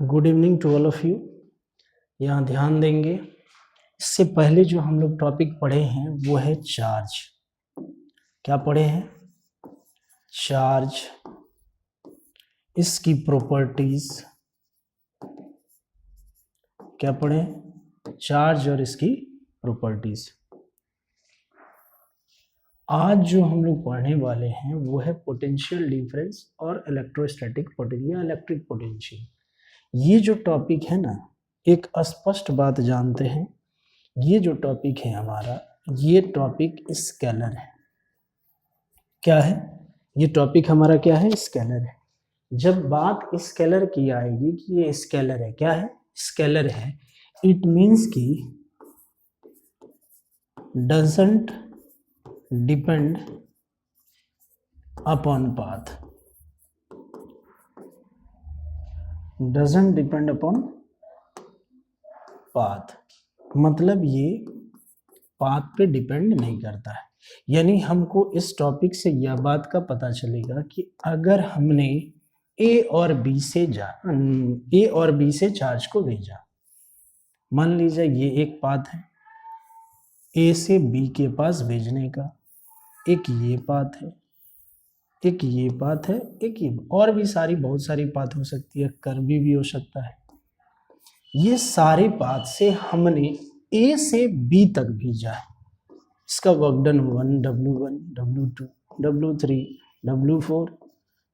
Good evening to all of you. यहाँ ध्यान देंगे, इससे पहले जो हम लोग टॉपिक पढ़े हैं वो है चार्ज। क्या पढ़े हैं? चार्ज, इसकी प्रॉपर्टीज। क्या पढ़े? चार्ज और इसकी प्रॉपर्टीज। आज जो हम लोग पढ़ने वाले हैं वो है पोटेंशियल डिफरेंस और इलेक्ट्रोस्टैटिक पोटेंशियल, इलेक्ट्रिक पोटेंशियल। ये जो टॉपिक है ना, एक स्पष्ट बात जानते हैं, ये जो टॉपिक है हमारा, ये टॉपिक स्केलर है। क्या है ये टॉपिक हमारा? क्या है? स्केलर है। जब बात स्केलर की आएगी कि ये स्केलर है, क्या है? स्केलर है, इट मीन्स कि doesn't depend upon path, doesn't depend upon path, मतलब ये पाथ पे डिपेंड नहीं करता है। यानी हमको इस टॉपिक से यह बात का पता चलेगा कि अगर हमने ए और बी से चार्ज को भेजा, मान लीजिए ये एक पाथ है ए से बी के पास भेजने का, एक ये पाथ है, एक ये पाथ है, एक ये, और भी बहुत सारी पाथ हो सकती है, कर्वी भी हो सकता है। ये सारे पाथ से हमने ए से बी तक भेजा है। इसका work done 1 W1 W2 W3 W4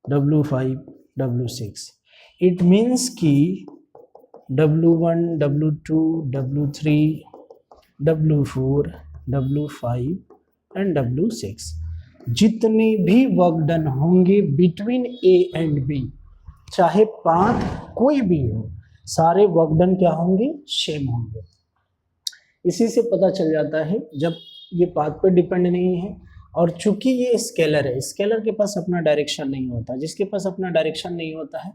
W5 W6। It means कि W1 W2 W3 W4 W5 and W6 जितने भी वर्क डन होंगे बिटवीन ए एंड बी, चाहे पाथ कोई भी हो, सारे वर्क डन क्या होंगे? सेम होंगे। इसी से पता चल जाता है जब ये पाथ पर डिपेंड नहीं है, और चूंकि ये स्केलर है, स्केलर के पास अपना डायरेक्शन नहीं होता, जिसके पास अपना डायरेक्शन नहीं होता है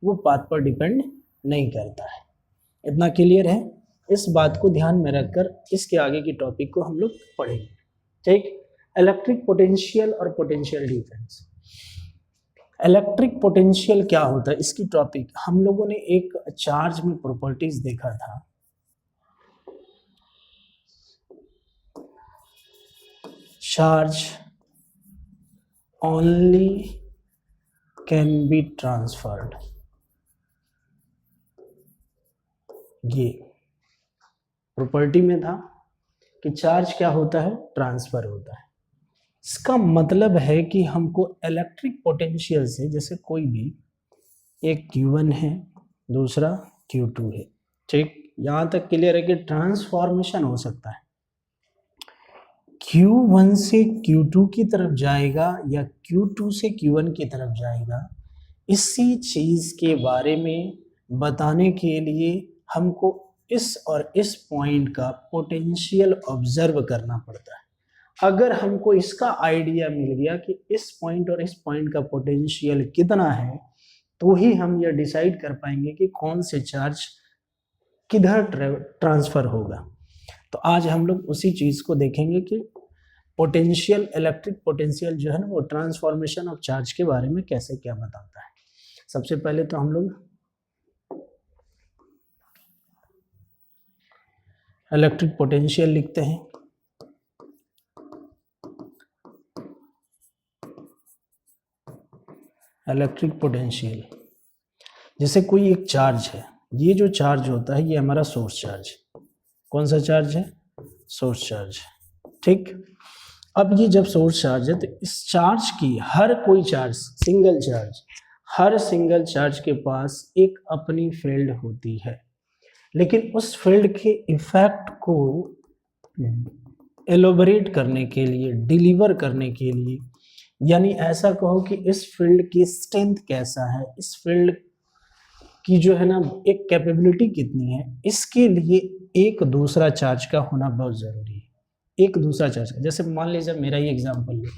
वो पाथ पर डिपेंड नहीं करता है। इतना क्लियर है? इस बात को ध्यान में रखकर इसके आगे की टॉपिक को हम लोग पढ़ेंगे। ठीक, इलेक्ट्रिक पोटेंशियल और पोटेंशियल डिफरेंस। इलेक्ट्रिक पोटेंशियल क्या होता है, इसकी टॉपिक हम लोगों ने एक चार्ज में प्रॉपर्टीज देखा था। Charge only can be transferred, ये प्रॉपर्टी में था कि चार्ज क्या होता है? ट्रांसफर होता है। इसका मतलब है कि हमको इलेक्ट्रिक पोटेंशियल से, जैसे कोई भी एक Q1 है, दूसरा Q2 है, ठीक, यहां तक क्लियर है कि ट्रांसफॉर्मेशन हो सकता है। Q1 से Q2 की तरफ जाएगा या Q2 से Q1 की तरफ जाएगा, इसी चीज के बारे में बताने के लिए हमको इस और इस पॉइंट का पोटेंशियल ऑब्जर्व करना पड़ता है। अगर हमको इसका आइडिया मिल गया कि इस पॉइंट और इस पॉइंट का पोटेंशियल कितना है, तो ही हम यह डिसाइड कर पाएंगे कि कौन से चार्ज किधर ट्रांसफर होगा। तो आज हम लोग उसी चीज को देखेंगे कि पोटेंशियल, इलेक्ट्रिक पोटेंशियल जो है ना, वो ट्रांसफॉर्मेशन ऑफ चार्ज के बारे में कैसे क्या बताता है। सबसे पहले तो हम लोग इलेक्ट्रिक पोटेंशियल लिखते हैं। इलेक्ट्रिक पोटेंशियल, जैसे कोई एक चार्ज है, ये जो चार्ज होता है ये हमारा सोर्स चार्ज। कौन सा चार्ज है? Source charge. ठीक, अब ये जब सोर्स चार्ज है तो इस चार्ज की हर कोई चार्ज, हर सिंगल चार्ज के पास एक अपनी फील्ड होती है, लेकिन उस फील्ड के इफेक्ट को एलोबरेट करने के लिए, डिलीवर करने के लिए, यानी ऐसा कहो कि इस फील्ड की स्ट्रेंथ कैसा है, इस फील्ड की जो है ना एक कैपेबिलिटी कितनी है, इसके लिए एक दूसरा चार्ज का होना बहुत जरूरी है। एक दूसरा चार्ज का, जैसे मान लीजिए मेरा ही एग्जांपल लो,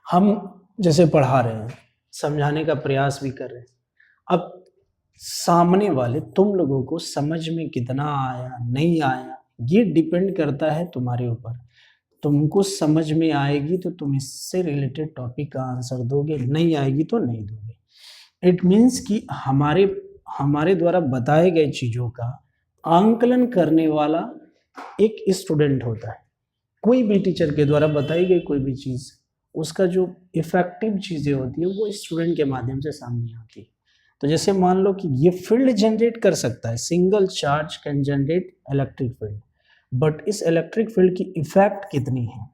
हम जैसे पढ़ा रहे हैं, समझाने का प्रयास भी कर रहे हैं, अब सामने वाले तुम लोगों को समझ में कितना आया नहीं आया ये डिपेंड करता है तुम्हारे ऊपर। तुमको समझ में आएगी तो तुम इससे रिलेटेड टॉपिक का आंसर दोगे, नहीं आएगी तो नहीं दोगे। इट मीन्स कि हमारे द्वारा बताए गए चीज़ों का आंकलन करने वाला एक स्टूडेंट होता है। कोई भी टीचर के द्वारा बताई गई कोई भी चीज़, उसका जो इफेक्टिव चीज़ें होती है वो स्टूडेंट के माध्यम से सामने आती है। तो जैसे मान लो कि ये फील्ड जनरेट कर सकता है, single charge can generate electric field, but इस इलेक्ट्रिक फील्ड की इफेक्ट कितनी है,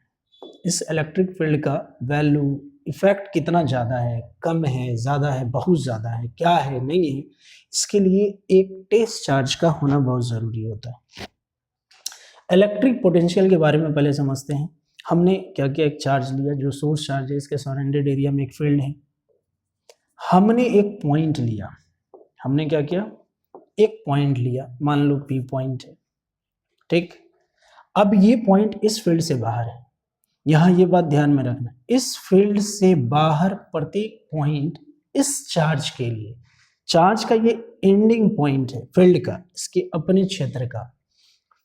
इस इलेक्ट्रिक फील्ड का वैल्यू इफेक्ट कितना ज़्यादा है, कम है, ज़्यादा है, बहुत ज़्यादा है, क्या है, नहीं है, इसके लिए एक टेस्ट चार्ज का होना बहुत ज़रूरी होता है। इलेक्ट्रिक पोटेंशियल के बारे में पहले समझते हैं। हमने क्या किया, एक चार्ज लिया जो सोर्स चार्ज है, इसके सराउंडेड एरिया में एक फील्ड है। हमने एक पॉइंट लिया, हमने क्या किया, एक पॉइंट लिया, मान लो P पॉइंट है, ठीक। अब ये पॉइंट इस फील्ड से बाहर है, यहाँ ये बात ध्यान में रखना, इस फील्ड से बाहर प्रत्येक पॉइंट इस चार्ज के लिए, चार्ज का ये एंडिंग पॉइंट है फील्ड का, इसके अपने क्षेत्र का,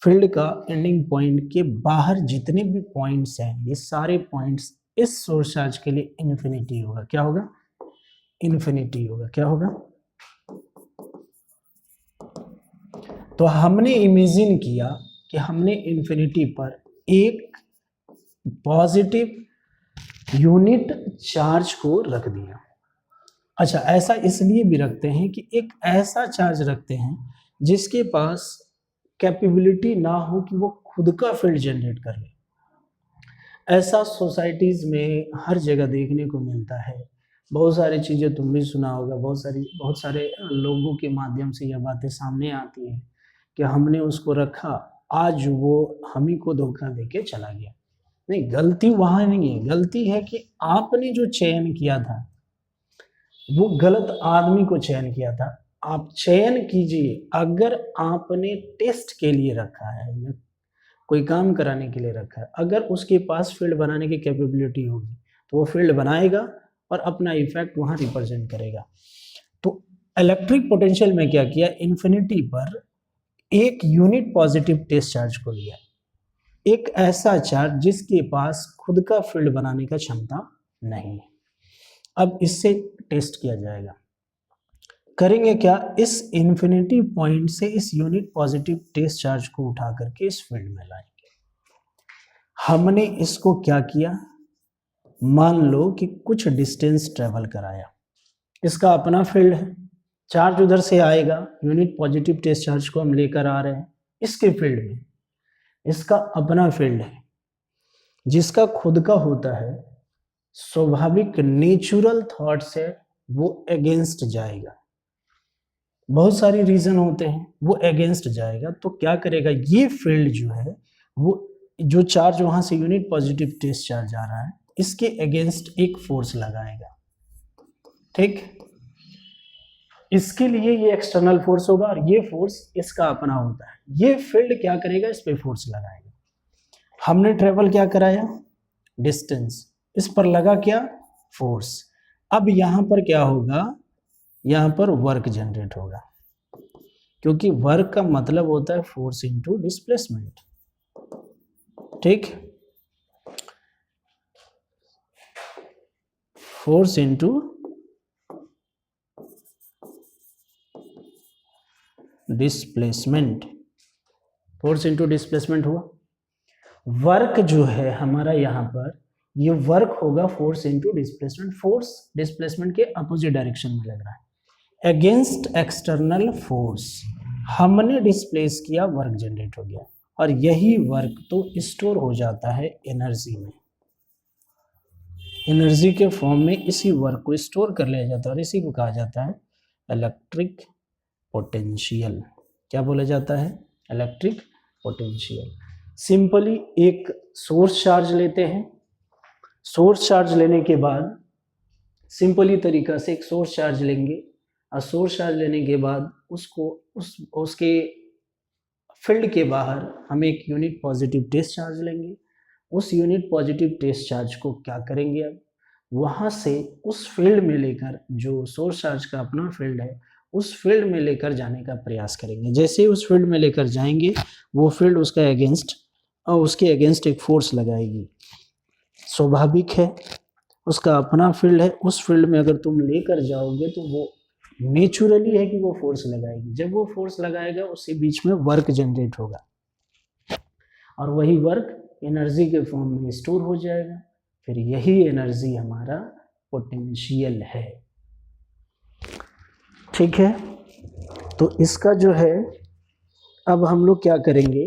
फील्ड का एंडिंग पॉइंट के बाहर जितने भी पॉइंट्स हैं, ये सारे पॉइंट्स इस सोर्स चार्ज के लिए इन्फिनिटी होगा। क्या होगा, इन्फिनिटी होगा। क्या होगा, तो हमने इमेजिन किया कि हमने इन्फिनिटी पर एक पॉजिटिव यूनिट चार्ज को रख दिया। अच्छा, ऐसा इसलिए भी रखते हैं कि एक ऐसा चार्ज रखते हैं जिसके पास कैपेबिलिटी ना हो कि वो खुद का फील्ड जनरेट कर ले। ऐसा सोसाइटीज़ में हर जगह देखने को मिलता है। बहुत सारी चीज़ें तुम भी सुना होगा, बहुत सारे लोगों के माध्यम से यह बातें सामने आती हैं कि हमने उसको रखा, आज वो हम ही को धोखा देके चला गया। नहीं, गलती वहाँ नहीं है, गलती है कि आपने जो चयन किया था वो गलत आदमी को चयन किया था। आप चयन कीजिए, अगर आपने टेस्ट के लिए रखा है या कोई काम कराने के लिए रखा है, अगर उसके पास फील्ड बनाने की कैपेबिलिटी होगी तो वो फील्ड बनाएगा और अपना इफेक्ट वहाँ रिप्रेजेंट करेगा। तो इलेक्ट्रिक पोटेंशियल में क्या किया, इन्फिनिटी पर एक यूनिट पॉजिटिव टेस्ट चार्ज को लिया, एक ऐसा चार्ज जिसके पास खुद का फील्ड बनाने का क्षमता नहीं है। अब इससे टेस्ट किया जाएगा। करेंगे क्या, इस इन्फिनिटी पॉइंट से इस यूनिट पॉजिटिव टेस्ट चार्ज को उठा करके इस फील्ड में लाएंगे। हमने इसको क्या किया, मान लो कि कुछ डिस्टेंस ट्रेवल कराया, इसका अपना फील्ड है, चार्ज उधर से आएगा, यूनिट पॉजिटिव टेस्ट चार्ज को हम लेकर आ रहे हैं इसके फील्ड में, इसका अपना फील्ड है जिसका खुद का होता है, स्वाभाविक नेचुरल थॉट से वो अगेंस्ट जाएगा। बहुत सारे रीजन होते हैं, वो अगेंस्ट जाएगा। तो क्या करेगा, ये फील्ड जो है, वो जो चार्ज वहां से यूनिट पॉजिटिव टेस्ट चार्ज आ रहा है, इसके अगेंस्ट एक फोर्स लगाएगा, ठीक। इसके लिए ये एक्सटर्नल फोर्स होगा और ये फोर्स इसका अपना होता है। ये फील्ड क्या करेगा, इस पे फोर्स लगाएगा। हमने ट्रेवल क्या कराया, डिस्टेंस, इस पर लगा क्या, फोर्स। अब यहां पर क्या होगा, यहां पर वर्क जनरेट होगा, क्योंकि वर्क का मतलब होता है फोर्स इनटू डिस्प्लेसमेंट, ठीक। Force into displacement, force into displacement हुआ। वर्क जो है हमारा यहाँ पर, ये वर्क होगा force into displacement. Force displacement के अपोजिट डायरेक्शन में लग रहा है, अगेंस्ट एक्सटर्नल फोर्स हमने डिस्प्लेस किया, वर्क जनरेट हो गया। और यही वर्क तो स्टोर हो जाता है एनर्जी में, एनर्जी के फॉर्म में इसी वर्क को स्टोर कर लिया जाता है और इसी को कहा जाता है इलेक्ट्रिक पोटेंशियल। क्या बोला जाता है, इलेक्ट्रिक पोटेंशियल। सिंपली एक सोर्स चार्ज लेते हैं, सोर्स चार्ज लेने के बाद सिंपली तरीका से एक सोर्स चार्ज लेंगे और सोर्स चार्ज लेने के बाद उसको उसके फील्ड के बाहर हम एक यूनिट पॉजिटिव टेस्ट चार्ज लेंगे। उस यूनिट पॉजिटिव टेस्ट चार्ज को क्या करेंगे, अब वहाँ से उस फील्ड में लेकर, जो सोर्स चार्ज का अपना फील्ड है, उस फील्ड में लेकर जाने का प्रयास करेंगे। जैसे ही उस फील्ड में लेकर जाएंगे, वो फील्ड उसका अगेंस्ट और उसके अगेंस्ट एक फोर्स लगाएगी। स्वाभाविक है, उसका अपना फील्ड है, उस फील्ड में अगर तुम लेकर जाओगे तो वो नेचुरली है कि वो फोर्स लगाएगी। जब वो फोर्स लगाएगा उसके बीच में वर्क जनरेट होगा और वही वर्क एनर्जी के फॉर्म में स्टोर हो जाएगा, फिर यही एनर्जी हमारा पोटेंशियल है। ठीक है, तो इसका जो है अब हम लोग क्या करेंगे,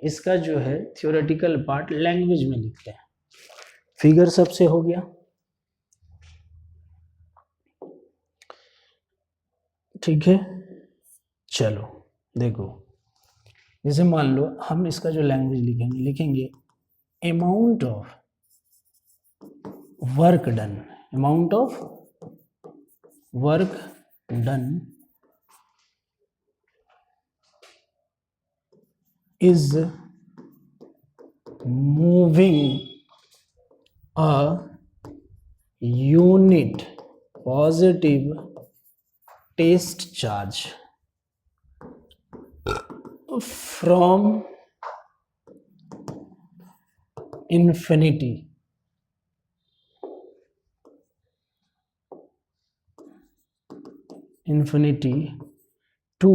इसका जो है थ्योरेटिकल पार्ट लैंग्वेज में लिखते हैं। फिगर सबसे हो गया, ठीक है। चलो देखो, जैसे मान लो हम इसका जो लैंग्वेज लिखेंगे amount of work done, amount of work done is moving a unit positive test charge from infinity to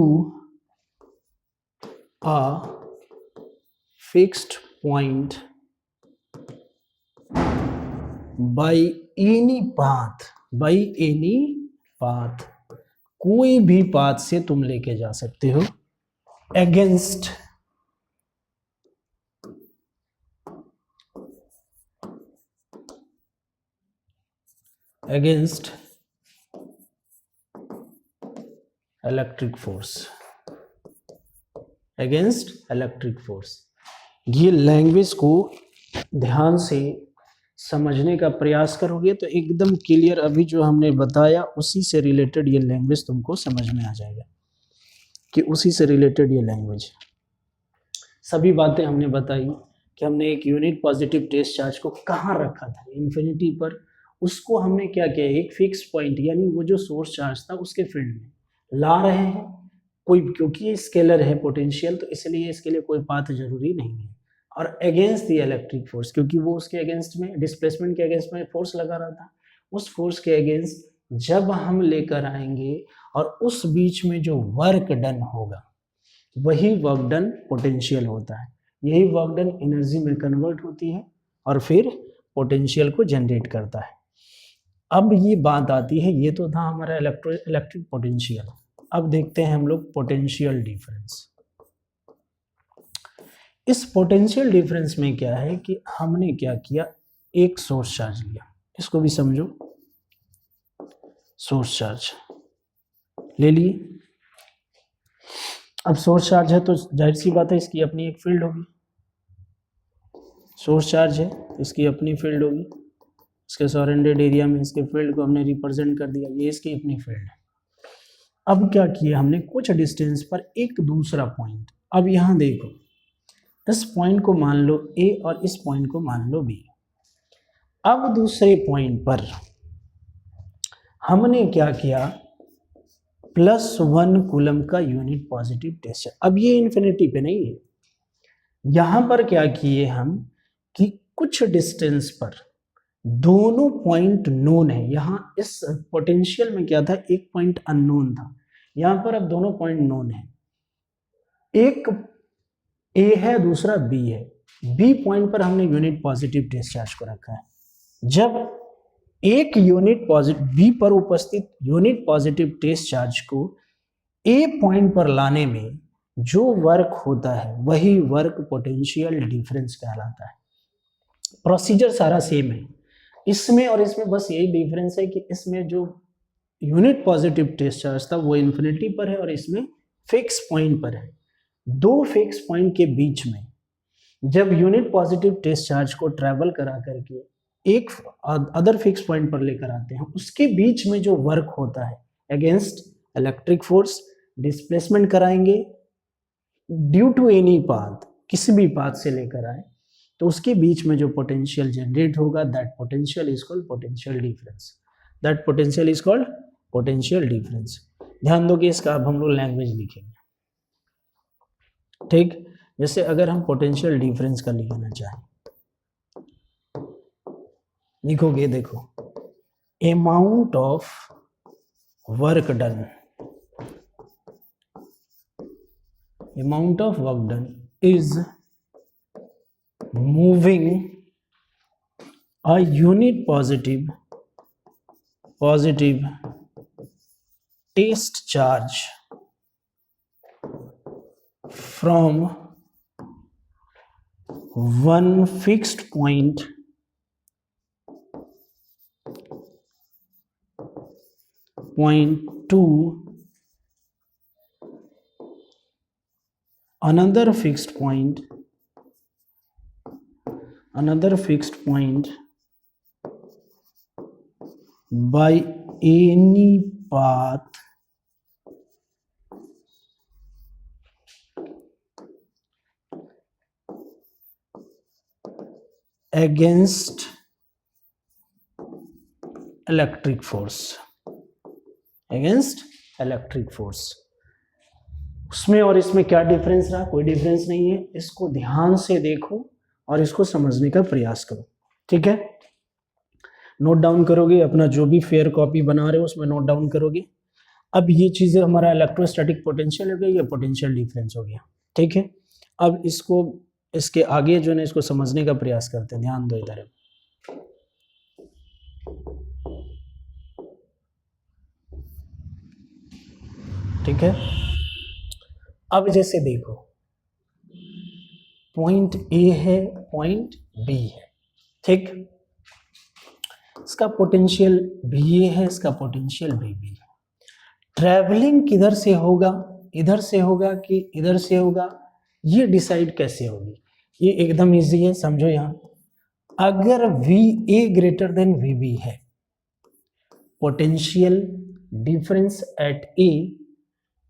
a fixed point by any path, कोई भी पाथ से तुम लेके जा सकते हो, अगेंस्ट इलेक्ट्रिक फोर्स। ये लैंग्वेज को ध्यान से समझने का प्रयास करोगे तो एकदम क्लियर, अभी जो हमने बताया उसी से रिलेटेड ये लैंग्वेज तुमको समझ में आ जाएगा कि उसी से रिलेटेड ये लैंग्वेज। सभी बातें हमने बताई कि हमने एक यूनिट पॉजिटिव टेस्ट चार्ज को कहाँ रखा था, इन्फिनिटी पर। उसको हमने क्या किया, एक फिक्स पॉइंट यानी वो जो सोर्स चार्ज था उसके फील्ड में ला रहे हैं कोई, क्योंकि ये स्केलर है पोटेंशियल, तो इसलिए इसके लिए कोई पाथ जरूरी नहीं है। और अगेंस्ट द इलेक्ट्रिक फोर्स, क्योंकि वो उसके अगेंस्ट में, डिस्प्लेसमेंट के अगेंस्ट में फोर्स लगा रहा था, उस फोर्स के अगेंस्ट जब हम लेकर आएंगे और उस बीच में जो वर्क डन होगा वही वर्क डन पोटेंशियल होता है। यही वर्क डन एनर्जी में कन्वर्ट होती है और फिर पोटेंशियल को जनरेट करता है। अब ये बात आती है, ये तो था हमारा इलेक्ट्रिक पोटेंशियल। अब देखते हैं हम लोग पोटेंशियल डिफरेंस। इस पोटेंशियल डिफरेंस में क्या है कि हमने क्या किया, एक सोर्स चार्ज लिया, इसको भी समझो, सोर्स चार्ज ले लिए। अब सोर्स चार्ज है तो जाहिर सी बात है इसकी अपनी एक फील्ड होगी, सोर्स चार्ज है इसकी अपनी फील्ड होगी, इसके सराउंडेड एरिया में इसके फील्ड को हमने रिप्रेजेंट कर दिया, ये इसकी अपनी फील्ड है। अब क्या किया हमने, कुछ डिस्टेंस पर एक दूसरा पॉइंट, अब यहां देखो इस पॉइंट को मान लो ए और इस पॉइंट को मान लो बी। अब दूसरे पॉइंट पर हमने क्या किया, +1 कूलम का यूनिट पॉजिटिव टेस्ट। अब ये इन्फिनिटी पे नहीं है, यहां पर क्या किए हम कि कुछ डिस्टेंस पर दोनों पॉइंट नोन है। यहां इस पोटेंशियल में क्या था, एक पॉइंट अननोन था, यहां पर अब दोनों पॉइंट नोन है, एक ए है दूसरा बी है। बी पॉइंट पर हमने यूनिट पॉजिटिव टेस्ट चार्ज को रखा है। जब एक यूनिट पॉजिटिव बी पर उपस्थित यूनिट पॉजिटिव टेस्ट चार्ज को ए पॉइंट पर लाने में जो वर्क होता है वही वर्क पोटेंशियल डिफरेंस कहलाता है। प्रोसीजर सारा सेम है इसमें और इसमें, बस यही डिफरेंस है कि इसमें जो यूनिट पॉजिटिव टेस्ट चार्ज था वो इन्फिनिटी पर है और इसमें फिक्स पॉइंट पर है। दो फिक्स पॉइंट के बीच में जब यूनिट पॉजिटिव टेस्ट चार्ज को ट्रैवल करा करके एक अदर फिक्स पॉइंट पर लेकर आते हैं, उसके बीच में जो वर्क होता है अगेंस्ट इलेक्ट्रिक फोर्स, डिस्प्लेसमेंट कराएंगे ड्यू टू एनी पाथ, किसी भी पाथ से लेकर आए तो उसके बीच में जो पोटेंशियल जनरेट होगा, that potential is called potential difference. That potential is called potential difference. ध्यान दो कि इसका अब हम लोग लैंग्वेज लिखेंगे, ठीक। जैसे अगर हम पोटेंशियल डिफरेंस का लिखना चाहें, लिखोगे देखो, amount of work done, amount of work done is moving a unit positive test charge from one fixed point to another fixed point by any path against electric force, उसमें और इसमें क्या difference रहा? कोई डिफरेंस नहीं है। इसको ध्यान से देखो और इसको समझने का प्रयास करो, ठीक है? नोट डाउन करोगे, अपना जो भी फेयर कॉपी बना रहे हो उसमें नोट डाउन करोगे। अब ये चीजें हमारा इलेक्ट्रोस्टैटिक पोटेंशियल हो गया, ये पोटेंशियल डिफरेंस हो गया, ठीक है? अब इसको इसके आगे जो है इसको समझने का प्रयास करते हैं। ध्यान दो इधर, ठीक है? अब जैसे देखो, पॉइंट ए है, पॉइंट बी है, ठीक? इसका पोटेंशियल भी ए है, इसका पोटेंशियल भी बी है। ट्रैवलिंग किधर से होगा, इधर से होगा कि इधर से होगा, ये डिसाइड कैसे होगी? ये एकदम इजी है, समझो। यहां अगर V A greater than V B है, potential difference at A,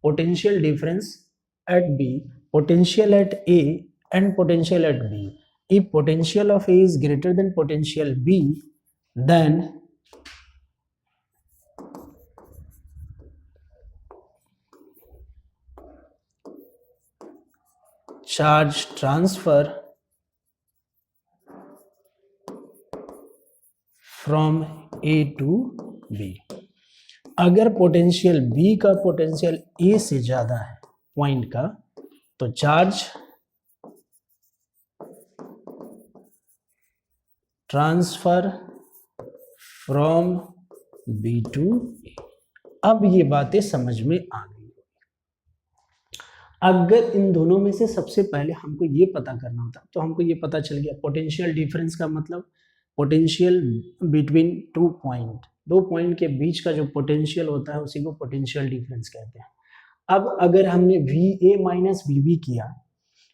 potential difference at B, potential at A and potential at B. If potential of A is greater than potential B, then charge transfer from A to B. अगर potential B का potential A से ज्यादा है point का, तो charge transfer from B to A। अब ये बातें समझ में आ गई। अगर इन दोनों में से सबसे पहले हमको ये पता करना होता तो हमको ये पता चल गया, पोटेंशियल डिफरेंस का मतलब पोटेंशियल बिटवीन टू पॉइंट, दो पॉइंट के बीच का जो पोटेंशियल होता है उसी को पोटेंशियल डिफरेंस कहते हैं। अब अगर हमने V A minus V B किया,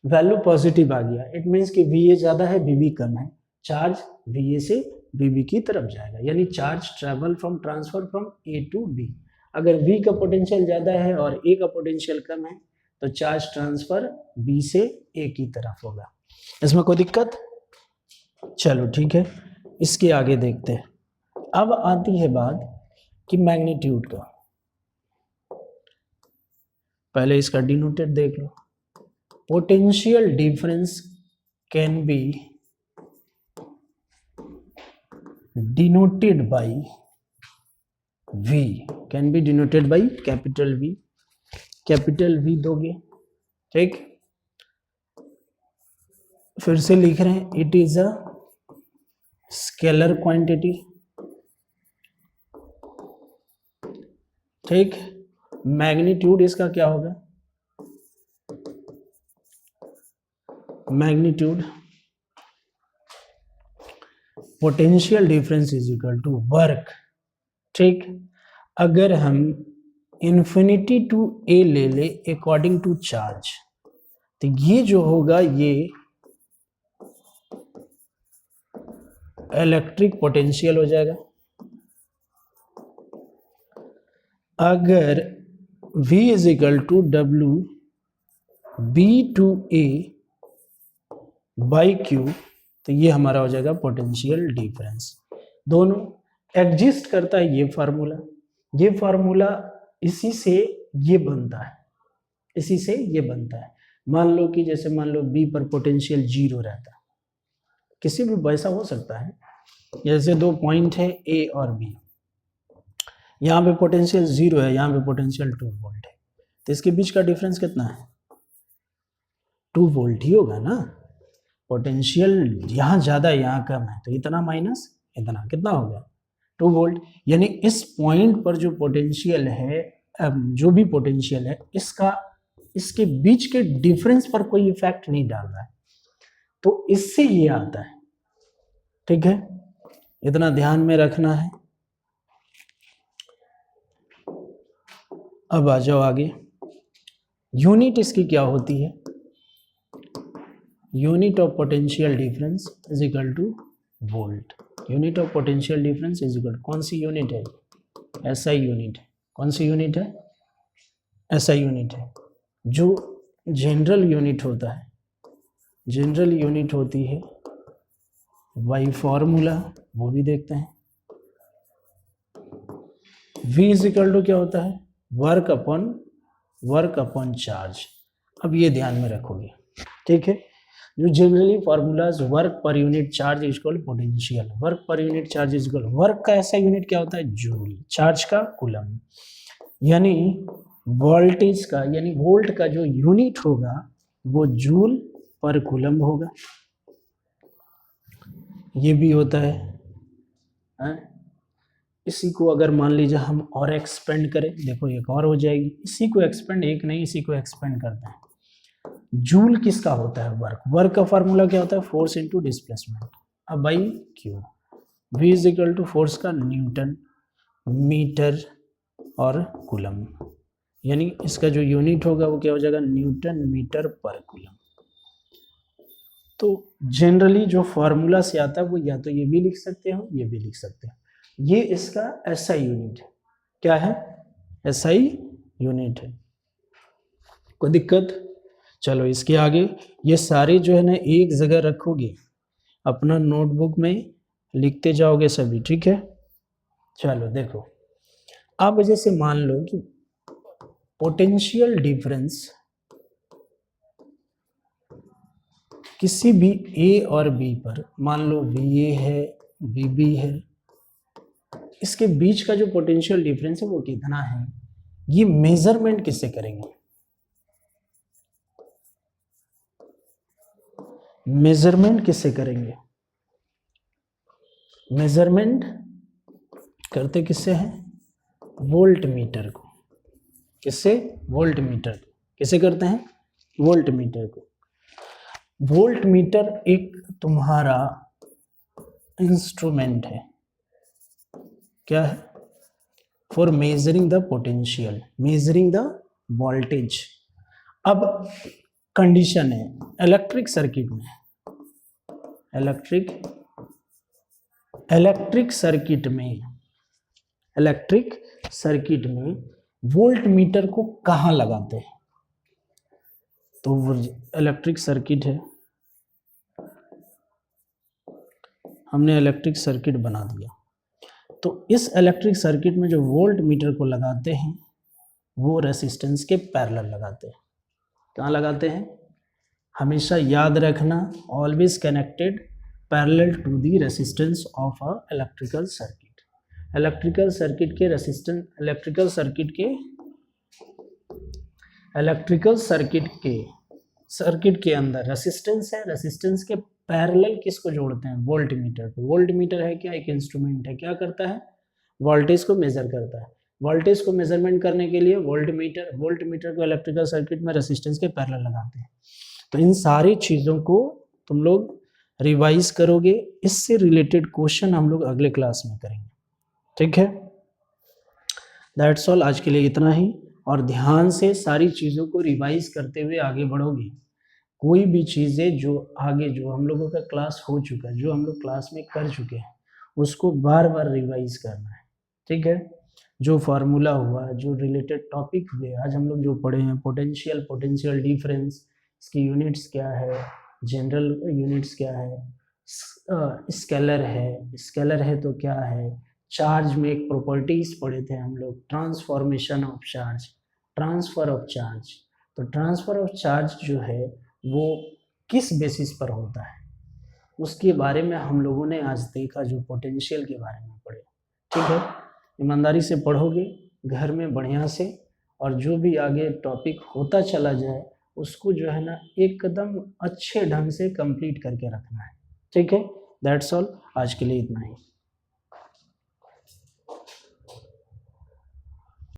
वैल्यू पॉजिटिव आ गया, इट मीन्स कि वी ए ज़्यादा है वी बी कम है, चार्ज वी ए से वी बी की तरफ जाएगा, यानी charge travel from transfer from A to B. अगर वी का पोटेंशियल ज़्यादा है और ए का पोटेंशियल कम है तो चार्ज ट्रांसफर बी से ए की तरफ होगा। इसमें कोई दिक्कत? चलो ठीक है, इसके आगे देखते हैं। अब आती है बात कि मैग्नीट्यूड का। पहले इसका डिनोटेड देख लो। Potential difference can be denoted by V, can be denoted by capital V दोगे, ठीक? फिर से लिख रहे हैं, it is a scalar quantity, ठीक? मैग्नीट्यूड इसका क्या होगा? Magnitude potential difference is equal to work, ठीक? अगर हम इन्फिनिटी टू ए ले ले अकॉर्डिंग टू चार्ज, तो ये जो होगा ये इलेक्ट्रिक पोटेंशियल हो जाएगा। अगर V is equal to W B to A by Q, तो ये हमारा हो जाएगा पोटेंशियल डिफरेंस। दोनों एग्जिस्ट करता है ये फार्मूला इसी से ये बनता है, मान लो कि जैसे मान लो B पर पोटेंशियल 0 रहता है, किसी भी वैसा हो सकता है, जैसे दो पॉइंट है A और B, यहाँ पे पोटेंशियल 0 है, यहाँ पे पोटेंशियल 2 वोल्ट है, तो इसके बीच का डिफरेंस कितना है? 2 वोल्ट ही होगा ना। पोटेंशियल यहाँ ज़्यादा यहाँ कम है, तो इतना माइनस इतना, कितना हो गया? 2 वोल्ट। यानी इस पॉइंट पर जो पोटेंशियल है, जो भी पोटेंशियल है, इसके बीच के डिफरेंस पर कोई इफेक्ट नहीं डाल रहा है, तो इससे ये आता है। ठीक है, इतना ध्यान में रखना है। अब आ जाओ आगे। यूनिट इसकी क्या होती है? Unit of potential difference is equal two volt. Unit of potential difference is equal, कौन सी यूनिट है? एसआई यूनिट है। कौन सी यूनिट है? एसआई यूनिट है। जो जनरल यूनिट होता है, जनरल यूनिट होती है वाई फॉर्मूला, वो भी देखते हैं। V इज इक्वल टू क्या होता है? Work upon charge. अब ये ध्यान में रखोगे, ठीक है। जो generally formulas, work per unit charge is equal potential, work per unit charge is equal, work का ऐसा यूनिट क्या होता है? जूल, चार्ज का कूलम। यानी वोल्टेज का, यानी वोल्ट का जो यूनिट होगा वो जूल पर कूलम होगा। ये भी होता है। इसी को अगर मान लीजिए हम और एक्सपेंड करें, देखो एक और हो जाएगी। इसी को एक्सपेंड, एक नहीं, इसी को एक्सपेंड करते हैं। जूल किसका होता है? वर्क का फार्मूला क्या होता है? Force into displacement. अब by Q. V is equal to force का न्यूटन, मीटर और कूलम। यानी इसका जो यूनिट होगा वो क्या हो जाएगा? Newton metre per coulomb. तो जनरली जो फॉर्मूला से आता है वो या तो ये भी लिख सकते हो, ये भी लिख सकते हो। ये इसका एसआई यूनिट है। क्या है? एसआई यूनिट है। कोई दिक्कत? चलो इसके आगे ये सारे जो है ना एक जगह रखोगे, अपना नोटबुक में लिखते जाओगे सभी, ठीक है। चलो देखो, अब जैसे मान लो कि पोटेंशियल डिफरेंस किसी भी A और B पर, मान लो VA है, VB है, इसके बीच का जो पोटेंशियल डिफरेंस है वो कितना है? ये मेजरमेंट किससे करेंगे? मेजरमेंट किससे करेंगे? मेजरमेंट करते किससे हैं? वोल्ट मीटर को। किससे? वोल्ट मीटर को। किसे करते हैं? वोल्ट मीटर को। वोल्ट मीटर एक तुम्हारा इंस्ट्रूमेंट है। क्या है? For measuring the potential, measuring the voltage. अब कंडीशन है इलेक्ट्रिक सर्किट में, इलेक्ट्रिक सर्किट में वोल्ट मीटर को कहाँ लगाते हैं? तो वो इलेक्ट्रिक सर्किट है, हमने इलेक्ट्रिक सर्किट बना दिया। तो इस इलेक्ट्रिक सर्किट में जो वोल्ट मीटर को लगाते हैं वो रेसिस्टेंस के पैरेलल लगाते हैं। कहाँ लगाते हैं? हमेशा याद रखना, always connected parallel to the resistance of a electrical circuit. Electrical circuit के रेसिस्टेंस, इलेक्ट्रिकल सर्किट के अंदर रेसिस्टेंस है, रेसिस्टेंस के पैरेलल किसको जोड़ते हैं? वोल्ट मीटर को। वोल्ट मीटर है क्या? एक इंस्ट्रूमेंट है। क्या करता है? वोल्टेज को मेजर करता है। वोल्टेज को मेजरमेंट करने के लिए वोल्ट मीटर को इलेक्ट्रिकल सर्किट में रेसिस्टेंस के पैरेलल लगाते हैं। तो इन सारी चीज़ों को तुम लोग रिवाइज करोगे, इससे रिलेटेड क्वेश्चन हम लोग अगले क्लास में करेंगे, ठीक है। दैट्स ऑल, आज के लिए इतना ही। और ध्यान से सारी चीज़ों को रिवाइज करते हुए आगे बढ़ोगे। कोई भी चीज़ें जो आगे जो हम लोगों का क्लास हो चुका है, जो हम लोग क्लास में कर चुके हैं, उसको बार बार रिवाइज करना है, ठीक है। जो फार्मूला हुआ, जो रिलेटेड टॉपिक हुए, आज हम लोग जो पढ़े हैं, पोटेंशियल डिफरेंस, इसकी यूनिट्स क्या है, जनरल यूनिट्स क्या है, स्केलर है तो क्या है, चार्ज में एक प्रॉपर्टीज पढ़े थे हम लोग, ट्रांसफर ऑफ चार्ज। तो ट्रांसफर ऑफ चार्ज जो है वो किस बेसिस पर होता है, उसके बारे में हम लोगों ने आज देखा, जो पोटेंशियल के बारे में पढ़े, ठीक है। ईमानदारी से पढ़ोगे घर में बढ़िया से, और जो भी आगे टॉपिक होता चला जाए उसको जो है ना एकदम अच्छे ढंग से कंप्लीट करके रखना है। ठीक है, दैट्स ऑल, आज के लिए इतना ही।